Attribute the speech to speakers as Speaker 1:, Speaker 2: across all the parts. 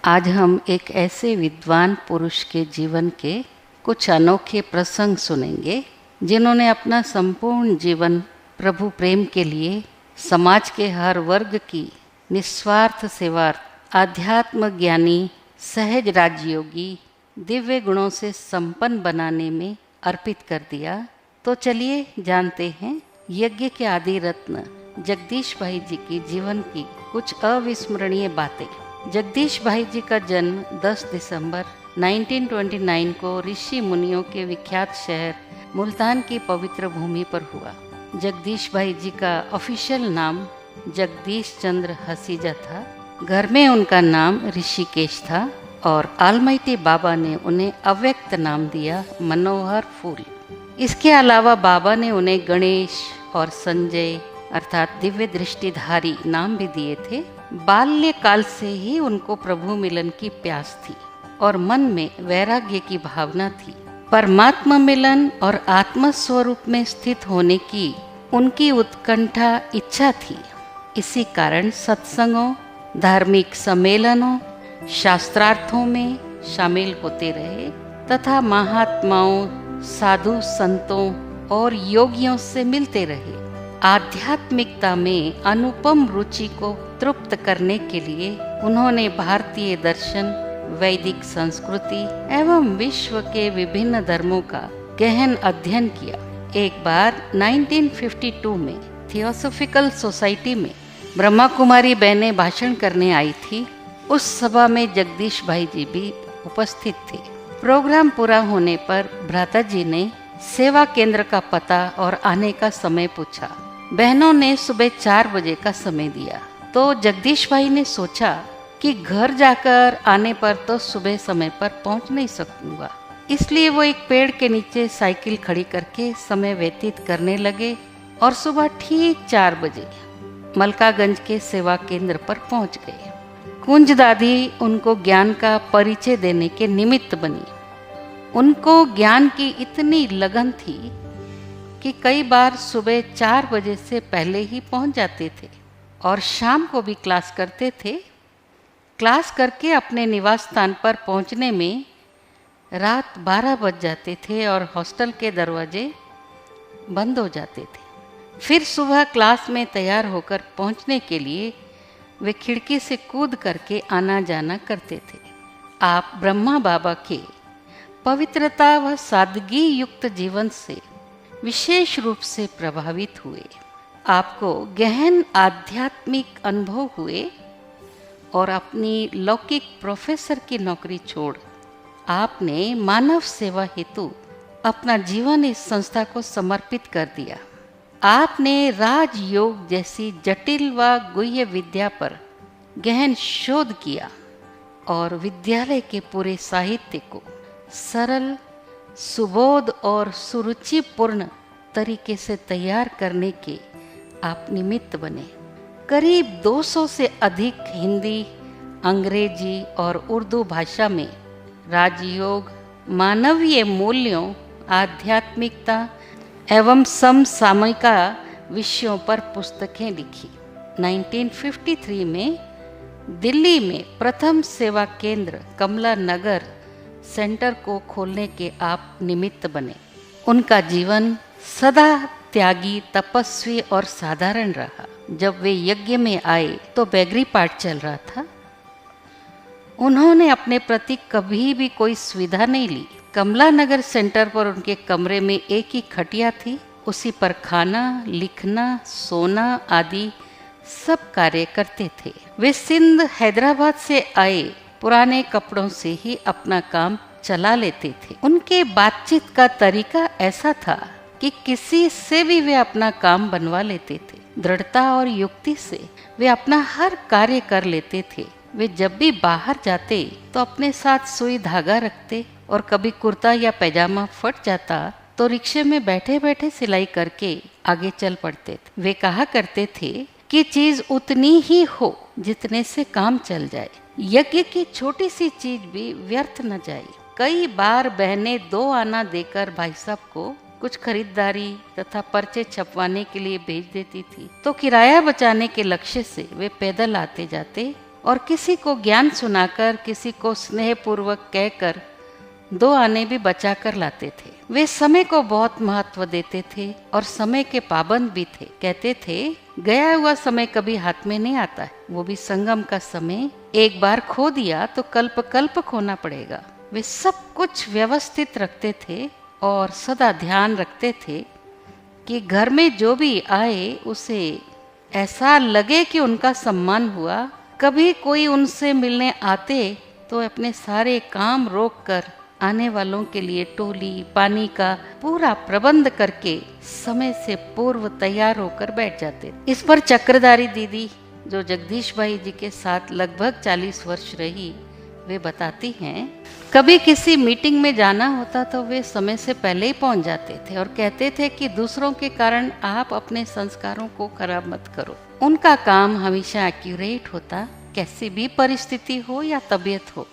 Speaker 1: आज हम एक ऐसे विद्वान पुरुष के जीवन के कुछ अनोखे प्रसंग सुनेंगे जिन्होंने अपना संपूर्ण जीवन प्रभु प्रेम के लिए समाज के हर वर्ग की निस्वार्थ सेवार्थ आध्यात्म ज्ञानी सहज राजयोगी दिव्य गुणों से संपन्न बनाने में अर्पित कर दिया। तो चलिए जानते हैं यज्ञ के आदि रत्न जगदीश भाई जी की जीवन की कुछ अविस्मरणीय बातें। जगदीश भाई जी का जन्म 10 दिसंबर 1929 को ऋषि मुनियों के विख्यात शहर मुल्तान की पवित्र भूमि पर हुआ। जगदीश भाई जी का ऑफिशियल नाम जगदीश चंद्र हसीजा था। घर में उनका नाम ऋषिकेश था और आलमाइटी बाबा ने उन्हें अव्यक्त नाम दिया मनोहर फूल। इसके अलावा बाबा ने उन्हें गणेश और संजय अर्थात दिव्य दृष्टिधारी नाम भी दिए थे। बाल्यकाल से ही उनको प्रभु मिलन की प्यास थी और मन में वैराग्य की भावना थी। परमात्मा मिलन और आत्म स्वरूप में स्थित होने की उनकी उत्कंठा इच्छा थी। इसी कारण सत्संगों, धार्मिक सम्मेलनों, शास्त्रार्थों में शामिल होते रहे तथा महात्माओं, साधु संतों और योगियों से मिलते रहे। आध्यात्मिकता में अनुपम रुचि को तृप्त करने के लिए उन्होंने भारतीय दर्शन, वैदिक संस्कृति एवं विश्व के विभिन्न धर्मों का गहन अध्ययन किया। एक बार 1952 में थियोसॉफिकल सोसाइटी में ब्रह्मा कुमारी बहनें भाषण करने आई थी। उस सभा में जगदीश भाई जी भी उपस्थित थे। प्रोग्राम पूरा होने पर भ्राता जी ने सेवा केंद्र का पता और आने का समय पूछा। बहनों ने सुबह 4 बजे का समय दिया तो जगदीश भाई ने सोचा कि घर जाकर आने पर तो सुबह समय पर पहुंच नहीं सकूंगा, इसलिए वो एक पेड़ के नीचे साइकिल खड़ी करके समय व्यतीत करने लगे और सुबह ठीक 4 बजे मलकागंज के सेवा केंद्र पर पहुंच गए। कुंज दादी उनको ज्ञान का परिचय देने के निमित्त बनी। उनको ज्ञान की इतनी लगन थी कि कई बार सुबह 4 बजे से पहले ही पहुंच जाते थे और शाम को भी क्लास करते थे। क्लास करके अपने निवास स्थान पर पहुंचने में रात 12 बज जाते थे और हॉस्टल के दरवाजे बंद हो जाते थे। फिर सुबह क्लास में तैयार होकर पहुंचने के लिए वे खिड़की से कूद करके आना जाना करते थे। आप ब्रह्मा बाबा के पवित्रता व सादगी युक्त जीवन से विशेष रूप से प्रभावित हुए। आपको गहन आध्यात्मिक अनुभव हुए और अपनी लौकिक प्रोफेसर की नौकरी छोड़ आपने मानव सेवा हेतु अपना जीवन इस संस्था को समर्पित कर दिया। आपने राजयोग जैसी जटिल व गुह्य विद्या पर गहन शोध किया और विद्यालय के पूरे साहित्य को सरल, सुबोध और सुरुचिपूर्ण तरीके से तैयार करने के आप निमित्त बने। करीब 200 से अधिक हिंदी, अंग्रेजी और उर्दू भाषा में राजयोग, मानवीय मूल्यों, आध्यात्मिकता एवं समसामयिका विषयों पर पुस्तकें लिखी। 1953 में दिल्ली में प्रथम सेवा केंद्र कमला नगर सेंटर को खोलने के आप निमित्त बने। उनका जीवन सदा त्यागी, तपस्वी और साधारण रहा। जब वे यज्ञ में आए तो बैगरी पाठ चल रहा था। उन्होंने अपने प्रति कभी भी कोई सुविधा नहीं ली। कमला नगर सेंटर पर उनके कमरे में एक ही खटिया थी। उसी पर खाना, लिखना, सोना आदि सब कार्य करते थे। वे सिंध, हैदराबाद से आए पुराने कपड़ों से ही अपना काम चला लेते थे। उनके बातचीत का तरीका ऐसा था कि किसी से भी वे अपना काम बनवा लेते थे। दृढ़ता और युक्ति से वे अपना हर कार्य कर लेते थे। वे जब भी बाहर जाते तो अपने साथ सुई धागा रखते और कभी कुर्ता या पैजामा फट जाता तो रिक्शे में बैठे बैठे सिलाई करके आगे चल पड़ते थे। वे कहा करते थे कि चीज उतनी ही हो जितने से काम चल जाए। यज्ञ की छोटी सी चीज भी व्यर्थ न जाए। कई बार बहनें 2 आना देकर भाई साहब को कुछ खरीदारी तथा पर्चे छपवाने के लिए भेज देती थी तो किराया बचाने के लक्ष्य से वे पैदल आते जाते और किसी को ज्ञान सुनाकर, किसी को स्नेहपूर्वक कहकर 2 आने भी बचा कर लाते थे। वे समय को बहुत महत्व देते थे और समय के पाबंद भी थे। कहते थे गया हुआ समय कभी हाथ में नहीं आता है, वो भी संगम का समय। एक बार खो दिया तो कल्प कल्प खोना पड़ेगा। वे सब कुछ व्यवस्थित रखते थे और सदा ध्यान रखते थे कि घर में जो भी आए उसे ऐसा लगे कि उनका सम्मान हुआ। कभी कोई उनसे मिलने आते तो अपने सारे काम रोक कर आने वालों के लिए टोली पानी का पूरा प्रबंध करके समय से पूर्व तैयार होकर बैठ जाते। इस पर चक्रधारी दीदी, जो जगदीश भाई जी के साथ लगभग 40 वर्ष रही, वे बताती हैं कभी किसी मीटिंग में जाना होता तो वे समय से पहले ही पहुंच जाते थे और कहते थे कि दूसरों के कारण आप अपने संस्कारों को खराब मत करो। उनका काम हमेशा एक्यूरेट होता, कैसी भी परिस्थिति हो या तबीयत हो,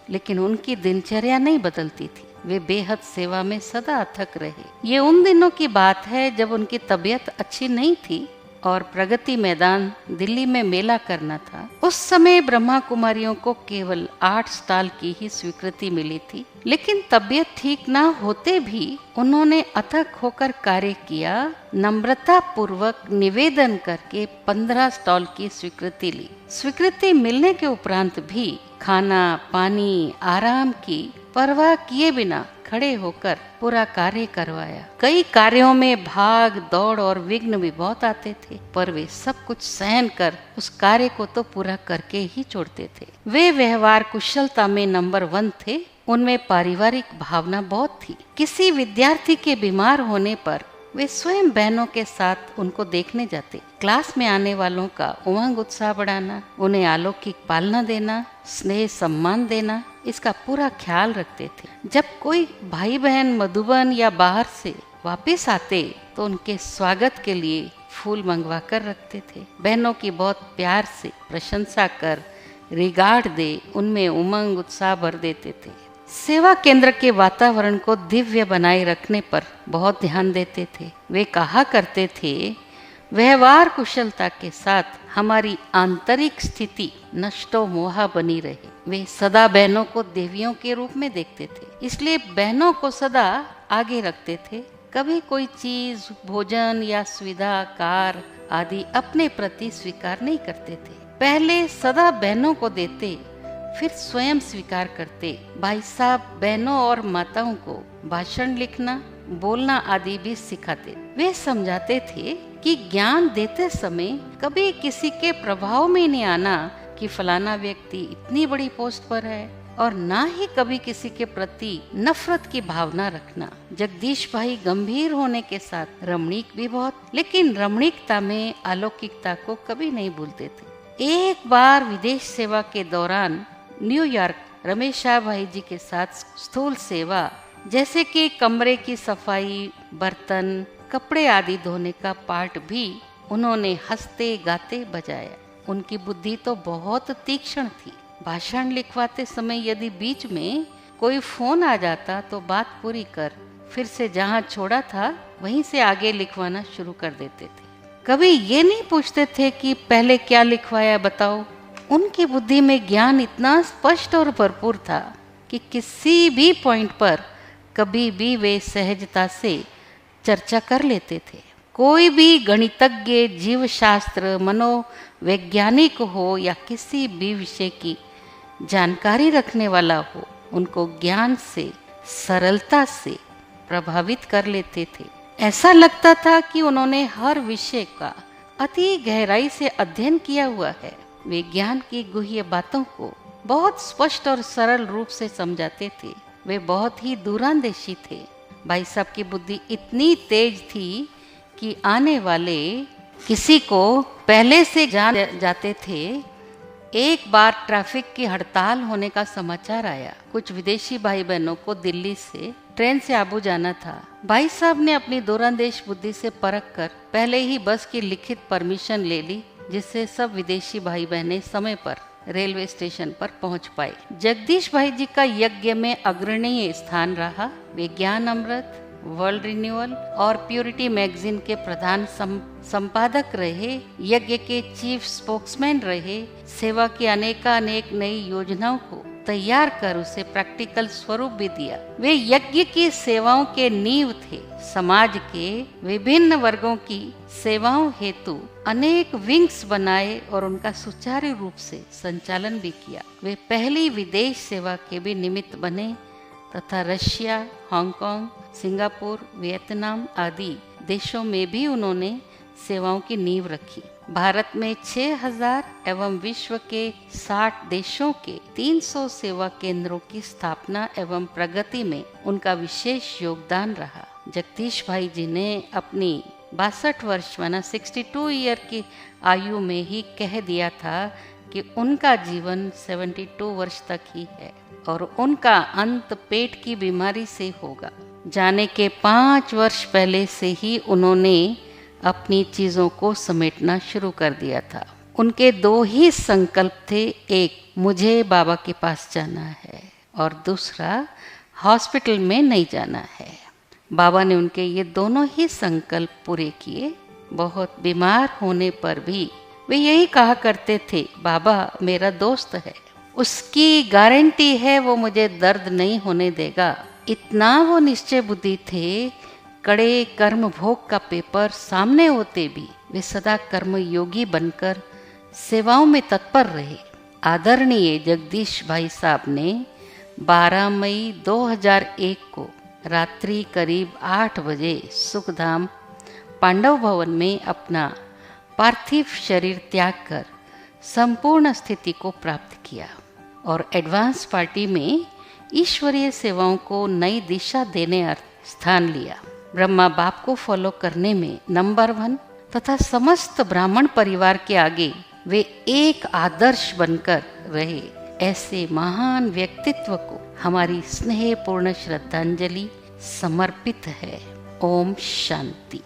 Speaker 1: लेकिन उनकी दिनचर्या नहीं बदलती थी। वे बेहद सेवा में सदा अथक रहे। ये उन दिनों की बात है जब उनकी तबीयत अच्छी नहीं थी और प्रगति मैदान दिल्ली में मेला करना था। उस समय ब्रह्मा कुमारियों को केवल 8 स्टॉल की ही स्वीकृति मिली थी, लेकिन तबीयत ठीक ना होते भी उन्होंने अथक होकर कार्य किया। नम्रता पूर्वक निवेदन करके 15 स्टॉल की स्वीकृति ली। स्वीकृति मिलने के उपरांत भी खाना पानी आराम की परवाह किए बिना खड़े होकर पूरा कार्य करवाया। कई कार्यों में भाग दौड़ और विघ्न भी बहुत आते थे, पर वे सब कुछ सहन कर उस कार्य को तो पूरा करके ही छोड़ते थे। वे व्यवहार कुशलता में नंबर 1 थे। उनमें पारिवारिक भावना बहुत थी। किसी विद्यार्थी के बीमार होने पर वे स्वयं बहनों के साथ उनको देखने जाते। क्लास में आने वालों का उमंग उत्साह बढ़ाना, उन्हें अलौकिक पालना देना, स्नेह सम्मान देना, इसका पूरा ख्याल रखते थे। जब कोई भाई बहन मधुबन या बाहर से वापस आते तो उनके स्वागत के लिए फूल मंगवा कर रखते थे। बहनों की बहुत प्यार से प्रशंसा कर रिगार्ड दे उनमें उमंग उत्साह भर देते थे। सेवा केंद्र के वातावरण को दिव्य बनाए रखने पर बहुत ध्यान देते थे। वे कहा करते थे व्यवहार कुशलता के साथ हमारी आंतरिक स्थिति नष्टो मोहा बनी रहे। वे सदा बहनों को देवियों के रूप में देखते थे, इसलिए बहनों को सदा आगे रखते थे। कभी कोई चीज, भोजन या सुविधा, कार आदि अपने प्रति स्वीकार नहीं करते थे। पहले सदा बहनों को देते, फिर स्वयं स्वीकार करते। भाई साहब बहनों और माताओं को भाषण लिखना, बोलना आदि भी सिखाते। वे समझाते थे कि ज्ञान देते समय कभी किसी के प्रभाव में नहीं आना कि फलाना व्यक्ति इतनी बड़ी पोस्ट पर है, और ना ही कभी किसी के प्रति नफरत की भावना रखना। जगदीश भाई गंभीर होने के साथ रमणीक भी बहुत, लेकिन रमणीकता में अलौकिकता को कभी नहीं भूलते थे। एक बार विदेश सेवा के दौरान न्यूयॉर्क रमेश भाई जी के साथ स्थूल सेवा जैसे कि कमरे की सफाई, बर्तन, कपड़े आदि धोने का पार्ट भी उन्होंने हंसते गाते बजाया। उनकी बुद्धि तो बहुत तीक्ष्ण थी। भाषण लिखवाते समय यदि बीच में कोई फोन आ जाता तो बात पूरी कर फिर से जहां छोड़ा था वहीं से आगे लिखवाना शुरू कर देते थे। कभी ये नहीं पूछते थे कि पहले क्या लिखवाया बताओ। उनकी बुद्धि में ज्ञान इतना स्पष्ट और भरपूर था कि किसी भी पॉइंट पर कभी भी वे सहजता से चर्चा कर लेते थे। कोई भी गणितज्ञ, जीव शास्त्र, मनोवैज्ञानिक हो या किसी भी विषय की जानकारी रखने वाला हो, उनको ज्ञान से, सरलता से प्रभावित कर लेते थे। ऐसा लगता था कि उन्होंने हर विषय का अति गहराई से अध्ययन किया हुआ है। वे ज्ञान की गुह्य बातों को बहुत स्पष्ट और सरल रूप से समझाते थे। वे बहुत ही दूरंदेशी थे। भाई साहब की बुद्धि इतनी तेज थी कि आने वाले किसी को पहले से जान जाते थे। एक बार ट्रैफिक की हड़ताल होने का समाचार आया। कुछ विदेशी भाई बहनों को दिल्ली से ट्रेन से आबू जाना था। भाई साहब ने अपनी दूरंदेश बुद्धि से परख कर पहले ही बस की लिखित परमिशन ले ली, जिससे सब विदेशी भाई बहनें समय पर रेलवे स्टेशन पर पहुंच पाए। जगदीश भाई जी का यज्ञ में अग्रणीय स्थान रहा। वे ज्ञान अमृत, वर्ल्ड रिन्यूअल और प्योरिटी मैगजीन के प्रधान संपादक रहे, यज्ञ के चीफ स्पोक्समैन रहे, सेवा की अनेक नई योजनाओं को तैयार कर उसे प्रैक्टिकल स्वरूप भी दिया। वे यज्ञ की सेवाओं के नींव थे। समाज के विभिन्न वर्गों की सेवाओं हेतु अनेक विंग्स बनाए और उनका सुचारू रूप से संचालन भी किया। वे पहली विदेश सेवा के भी निमित्त बने तथा रशिया, हांगकांग, सिंगापुर, वियतनाम आदि देशों में भी उन्होंने सेवाओं की नींव रखी। भारत में 6000 एवं विश्व के 60 देशों के 300 सेवा केंद्रों की स्थापना एवं प्रगति में उनका विशेष योगदान रहा। जगदीश भाई जी ने अपनी 62 वर्ष माना 62 ईयर की आयु में ही कह दिया था कि उनका जीवन 72 वर्ष तक ही है और उनका अंत पेट की बीमारी से होगा। जाने के 5 वर्ष पहले से ही उन्होंने अपनी चीजों को समेटना शुरू कर दिया था। उनके 2 ही संकल्प थे, एक मुझे बाबा के पास जाना है और दूसरा हॉस्पिटल में नहीं जाना है। बाबा ने उनके ये दोनों ही संकल्प पूरे किए। बहुत बीमार होने पर भी वे यही कहा करते थे, बाबा मेरा दोस्त है, उसकी गारंटी है वो मुझे दर्द नहीं होने देगा। इतना वो निश्चय बुद्धि थे। कड़े कर्म भोग का पेपर सामने होते भी वे सदा कर्म योगी बनकर सेवाओं में तत्पर रहे। आदरणीय जगदीश भाई साहब ने 12 मई 2001 को रात्रि करीब 8 बजे सुखधाम पांडव भवन में अपना पार्थिव शरीर त्याग कर संपूर्ण स्थिति को प्राप्त किया और एडवांस पार्टी में ईश्वरीय सेवाओं को नई दिशा देने अर्थ स्थान लिया। ब्रह्मा बाप को फॉलो करने में नंबर 1 तथा समस्त ब्राह्मण परिवार के आगे वे एक आदर्श बनकर रहे। ऐसे महान व्यक्तित्व को हमारी स्नेहपूर्ण श्रद्धांजलि समर्पित है। ओम शांति।